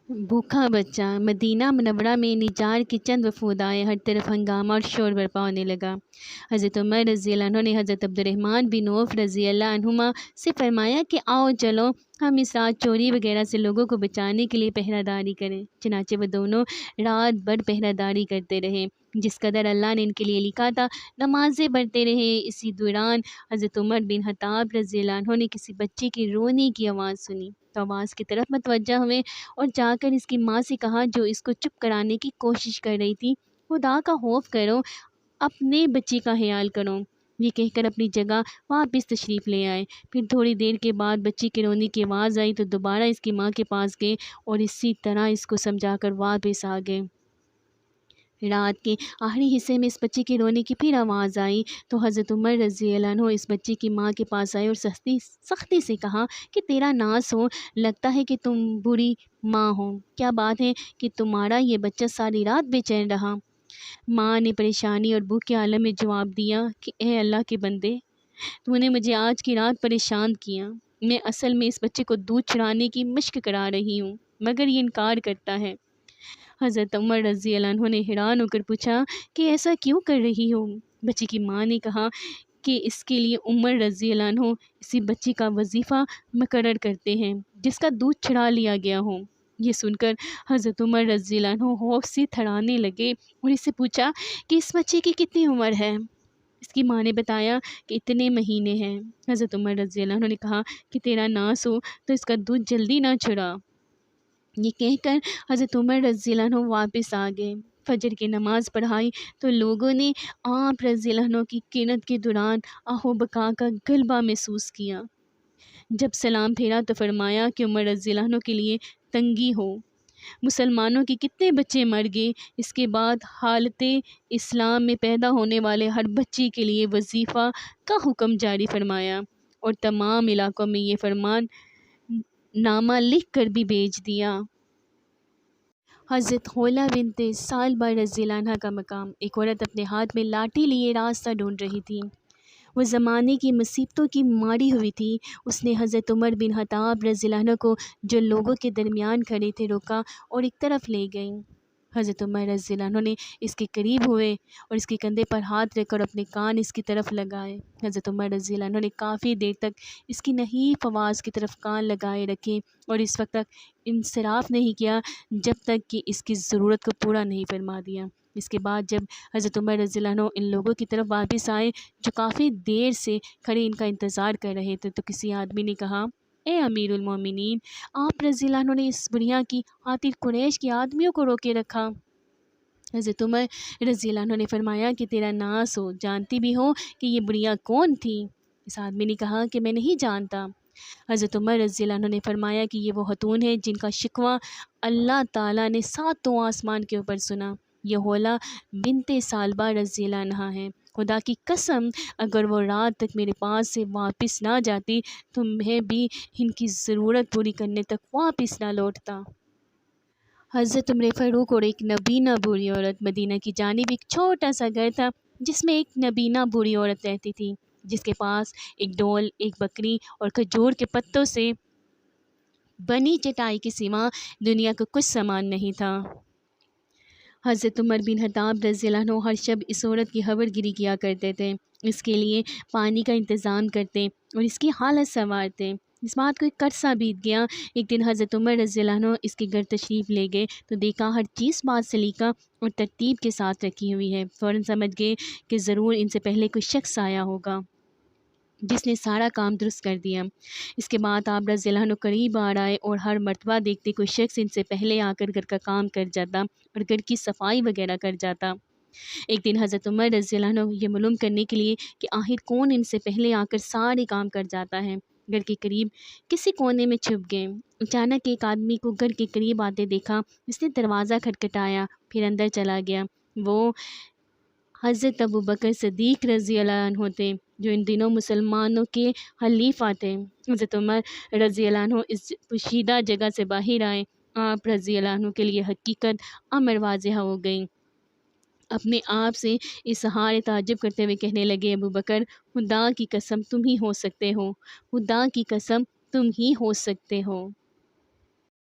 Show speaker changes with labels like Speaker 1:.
Speaker 1: भूखा बच्चा। Medina Munawwara में निजार के चंद वफूद आए, हर तरफ हंगामा और शोर बरपा होने लगा। हज़रत उमर रज़ी अल्लाह अन्हु ने हज़रत अब्दुर्रहमान बिन औफ़ रज़ी अल्लाह अन्हुमा से फरमाया कि आओ चलो हम इस रात चोरी वगैरह से लोगों को बचाने के लिए पहरादारी करें। चनाचे वो दोनों रात भर पहरादारी करते रहे, जिस कदर अल्लाह ने इनके लिए लिखा था। नमाज़ें पढ़ते रहे। इसी दौरान हज़रत उमर बिन ख़त्ताब रज़ी अल्लाह अन्हु ने किसी बच्चे के रोने की आवाज़ सुनी, तो आवाज़ की तरफ मुतवज्जा हुए और जाकर इसकी माँ से कहा, जो इसको चुप कराने की कोशिश कर रही थी, खुदा का खौफ करो, अपने बच्चे का ख्याल करो। ये कहकर अपनी जगह वापस तशरीफ़ ले आए। फिर थोड़ी देर के बाद बच्चे के रोने की आवाज़ आई, तो दोबारा इसकी माँ के पास गए और इसी तरह इसको समझाकर वापस आ गए। रात के आखिरी हिस्से में इस बच्चे के रोने की फिर आवाज़ आई, तो हज़रत उमर रज़ी अल्लाह अन्हु इस बच्चे की माँ के पास आए और सख्ती से कहा कि तेरा नास हो, लगता है कि तुम बुरी माँ हो। क्या बात है कि तुम्हारा ये बच्चा सारी रात बेचैन रहा? माँ ने परेशानी और भूख के आलम में जवाब दिया कि ए अल्लाह के बंदे, तूने मुझे आज की रात परेशान किया। मैं असल में इस बच्चे को दूध चढ़ाने की मश्क करा रही हूँ, मगर ये इनकार करता है। हज़रत उमर रज़ी अल्लाह अन्हु ने हैरान होकर पूछा कि ऐसा क्यों कर रही हो? बच्चे की माँ ने कहा कि इसके लिए उमर रज़ी अल्लाह अन्हु इसी बच्चे का वजीफ़ा मुकर्रर करते हैं, जिसका दूध चढ़ा लिया गया हो। ये सुनकर हज़रत उमर रज़ी अल्लाह अन्हु खौफ से थराने लगे और इससे पूछा कि इस बच्चे की कितनी उम्र है? इसकी माँ ने बताया कि इतने महीने हैं। हज़रत उमर रज़ी अल्लाह अन्हु ने कहा कि तेरा नास हो, तो इसका दूध जल्दी ना चढ़ा। ये कहकर हज़रत उमर रज़ी अल्लाह अन्हु वापस आ गए। फजर की नमाज़ पढ़ाई तो लोगों ने आप रज़ी अल्लाह अन्हु की किरत के दौरान आहो बका का गलबा महसूस किया। जब सलाम फेरा तो फरमाया कि उमर रज़ी अल्लाह अन्हु के लिए तंगी हो। मुसलमानों के कितने बच्चे मर गए। इसके बाद हालत इस्लाम में पैदा होने वाले हर बच्चे के लिए वजीफ़ा का हुक्म जारी फरमाया और तमाम इलाक़ों में ये फरमान नामा लिख कर भी भेज दिया। हज़रत खौला बिन्ते सालबा रज़ी अल्लाह अन्हा का मकाम। एक औरत अपने हाथ में लाठी लिए रास्ता ढूंढ रही थी। वो ज़माने की मुसीबतों की मारी हुई थी। उसने हज़रत उमर बिन ख़त्ताब रज़ी अल्लाह अन्हु को, जो लोगों के दरमियान खड़े थे, रोका और एक तरफ ले गई। हज़रत उमर रज़ी अल्लाह अन्हु ने इसके करीब हुए और इसके कंधे पर हाथ रखकर अपने कान इसकी तरफ लगाए। हज़रत उमर रज़ी अल्लाह अन्हु ने काफ़ी देर तक इसकी नहीफ़ आवाज़ की तरफ कान लगाए रखे और इस वक्त तक इंसराफ़ नहीं किया जब तक कि इसकी ज़रूरत को पूरा नहीं फरमा दिया। इसके बाद जब हज़रत उमर रज़ी अल्लाह अन्हु इन लोगों की तरफ वापस आए जो काफ़ी देर से खड़े इनका इंतज़ार कर रहे थे, तो किसी आदमी ने कहा, ए अमीरुल मोमिनीन, आप रज़ी अल्लाह अन्हु ने इस बुढ़िया की खातिर कुरैश के आदमियों को रोके रखा। हज़रत उमर रज़ी अल्लाह अन्हु ने फरमाया कि तेरा नास हो, जानती भी हो कि ये बुढ़िया कौन थी? इस आदमी ने कहा कि मैं नहीं जानता। हज़रत उमर रज़ी अल्लाह अन्हु ने फरमाया कि ये वो खतून है जिनका शिकवा अल्लाह ताला ने सातों आसमान के ऊपर सुना। ये होला बिन्ते सालबा रज़ी अल्लाह अन्हा है। खुदा की कसम, अगर वो रात तक मेरे पास से वापस ना जाती तो मैं भी इनकी ज़रूरत पूरी करने तक वापस ना लौटता। हज़रत उमर फ़ारूक और एक नबीना बूढ़ी औरत। मदीना की जानिब एक छोटा सा घर था जिसमें एक नबीना बूढ़ी औरत रहती थी, जिसके पास एक डोल, एक बकरी और खजूर के पत्तों से बनी चटाई के सिवा दुनिया का कुछ सामान नहीं था। हज़रत उमर बिन ख़त्ताब रज़ी अल्लाह अन्हु हर शब इस औरत की खबरगिरी किया करते थे, इसके लिए पानी का इंतज़ाम करते और इसकी हालत संवारते। इस बात को एक अरसा बीत गया। एक दिन हज़रत उमर रज़ी अल्लाह अन्हु इसके घर तशरीफ़ ले गए तो देखा हर चीज़ बात सलीका और तरतीब के साथ रखी हुई है। फ़ौरन समझ गए कि ज़रूर इनसे पहले कोई शख्स आया होगा जिसने सारा काम दुरुस्त कर दिया। इसके बाद आप रज़ी अल्लाह अन्हु करीब आ रहे और हर मर्तबा देखते कोई शख्स इनसे पहले आकर घर का काम कर जाता और घर की सफाई वगैरह कर जाता। एक दिन हज़रत उमर रज़ी अल्लाह अन्हु ये मालूम करने के लिए कि आखिर कौन इनसे पहले आकर सारे काम कर जाता है, घर के करीब किसी कोने में छुप गए। अचानक एक आदमी को घर के करीब आते देखा। इसने दरवाज़ा खटखटाया, फिर अंदर चला गया। वो हज़रत अबू बकर सिद्दीक़ रज़ी अल्लाह अन्हु थे, जो इन दिनों मुसलमानों के खलीफा थे। हज़रत उमर रज़ी अल्लाह अन्हु इस पोशीदा जगह से बाहर आए। आप रज़ी अल्लाह अन्हु के लिए हकीकत अमर वाज़िह हो गई। अपने आप से इज़हार ताज्जुब करते हुए कहने लगे, अबू बकर, खुदा की कसम तुम ही हो सकते हो, खुदा की कसम तुम ही हो सकते हो।